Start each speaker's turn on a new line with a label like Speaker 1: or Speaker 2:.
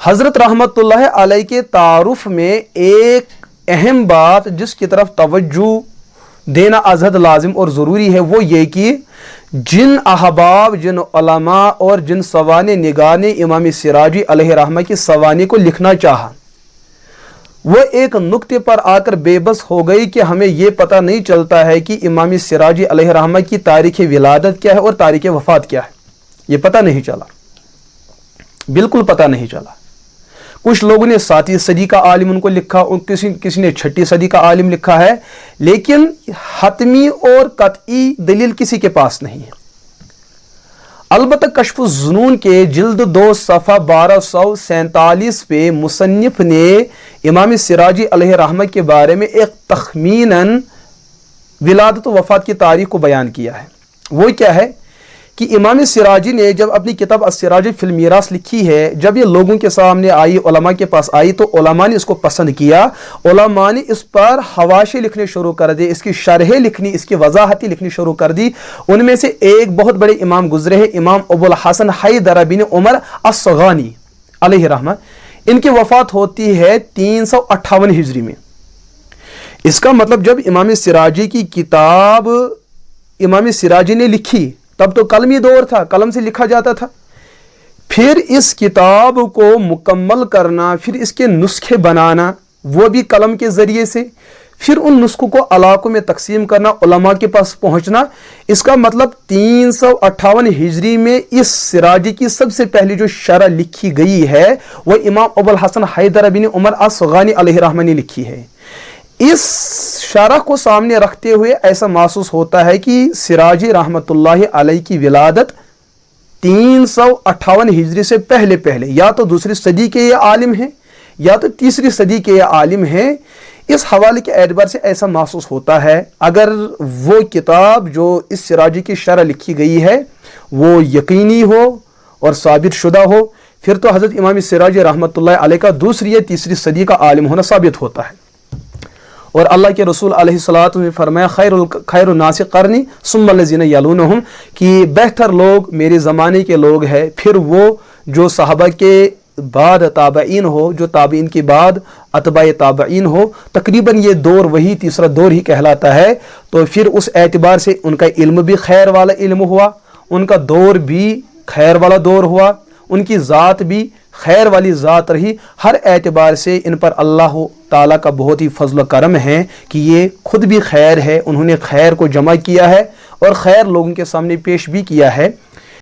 Speaker 1: हज़रत रहमतुल्लाह अलैह के तारुफ में एक अहम बात जिसकी तरफ तवज्जो देना अज़हद लाजिम और ज़रूरी है वो ये कि जिन अहबाब, जिन उलमा और जिन सवाने निगाह ने इमाम सिराजी अलैहि रहमा की सवानी को लिखना चाहा, वो एक नुक्ते पर आकर बेबस हो गई कि हमें ये पता नहीं चलता है कि इमाम सिराजी अलैहि रहमा की तारीख़ विलादत क्या है और तारीख़ वफ़ात क्या है। ये पता नहीं चला, बिल्कुल पता नहीं चला। कुछ लोगों ने 7वीं सदी का आलिम उनको लिखा, किसी ने 6ठी सदी का आलिम लिखा है, लेकिन हतमी और कतई दलील किसी के पास नहीं है। अलबत्ता कश्फ़ुज़्ज़ुनून के जिल्द 2 सफ़ा 1247 पे मुसन्निफ ने इमाम सिराजी अलैहि रहमा के बारे में एक तख़मीनन विलादत व वफ़ात की तारीख़ को बयान किया है। वो क्या है कि इमाम सिराजी ने जब अपनी किताब अस्सिराज फिल मीरास लिखी है, जब ये लोगों के सामने आई, उलमा के पास आई, तो उलमा ने इसको पसंद किया। उलमा ने इस पर हवाशे लिखने शुरू कर दिए, इसकी शरहें लिखनी, इसकी वजाहतें लिखनी शुरू कर दी। उनमें से एक बहुत बड़े इमाम गुजरे हैं, इमाम अबुल हसन हैदर बिन उमर अस्सगानी अलैहि रहमा। इनकी वफ़ात होती है 358 हिजरी में। इसका मतलब जब इमाम सिराजी की किताब इमाम सिराजी ने लिखी तब तो कलमी दौर था, कलम से लिखा जाता था। फिर इस किताब को मुकम्मल करना, फिर इसके नुस्खे बनाना, वो भी कलम के ज़रिए से, फिर उन नुस्खों को इलाकों में तकसीम करना, उलमा के पास पहुंचना। इसका मतलब 358 हिजरी में इस सिराजी की सबसे पहली जो शरह लिखी गई है वह इमाम अबुल हसन हैदर बिन उमर अस्सगानी अलैहि रहमा ने लिखी है। इस शरह को सामने रखते हुए ऐसा महसूस होता है कि सिराजी रहमतुल्लाह अलैह की विलादत 358 हिजरी से पहले पहले या तो दूसरी सदी के ये आलिम हैं या तो तीसरी सदी के ये आलिम हैं। इस हवाले के एतबार से ऐसा महसूस होता है। अगर वो किताब जो इस सिराजी की शरह लिखी गई है वो यकीनी हो और साबित शुदा हो, फिर तो हज़रत इमाम सिराजी रहमतुल्लाह अलैह का दूसरी या तीसरी सदी का आलिम होना साबित होता है। और अल्लाह के रसूल अलैहिस्सलातु ने फरमाया खैरुन नासि क़र्नी सुम्मल्लज़ीना यलूनहुम, कि बेहतर लोग मेरे ज़माने के लोग हैं, फिर वो जो सहाबा के बाद ताबईन हो, जो ताबईन के बाद अतबाए ताबईन हो। तकरीबन ये दौर वही तीसरा दौर ही कहलाता है। तो फिर उस एतबार से उनका इल्म भी खैर वाला इल्म हुआ, उनका दौर भी खैर वाला दौर हुआ, उनकी ज़ात भी खैर वाली ज़ात रही। हर एतबार से इन पर अल्लाह ताला का बहुत ही फजल करम है कि ये खुद भी खैर है, उन्होंने खैर को जमा किया है और खैर लोगों के सामने पेश भी किया है।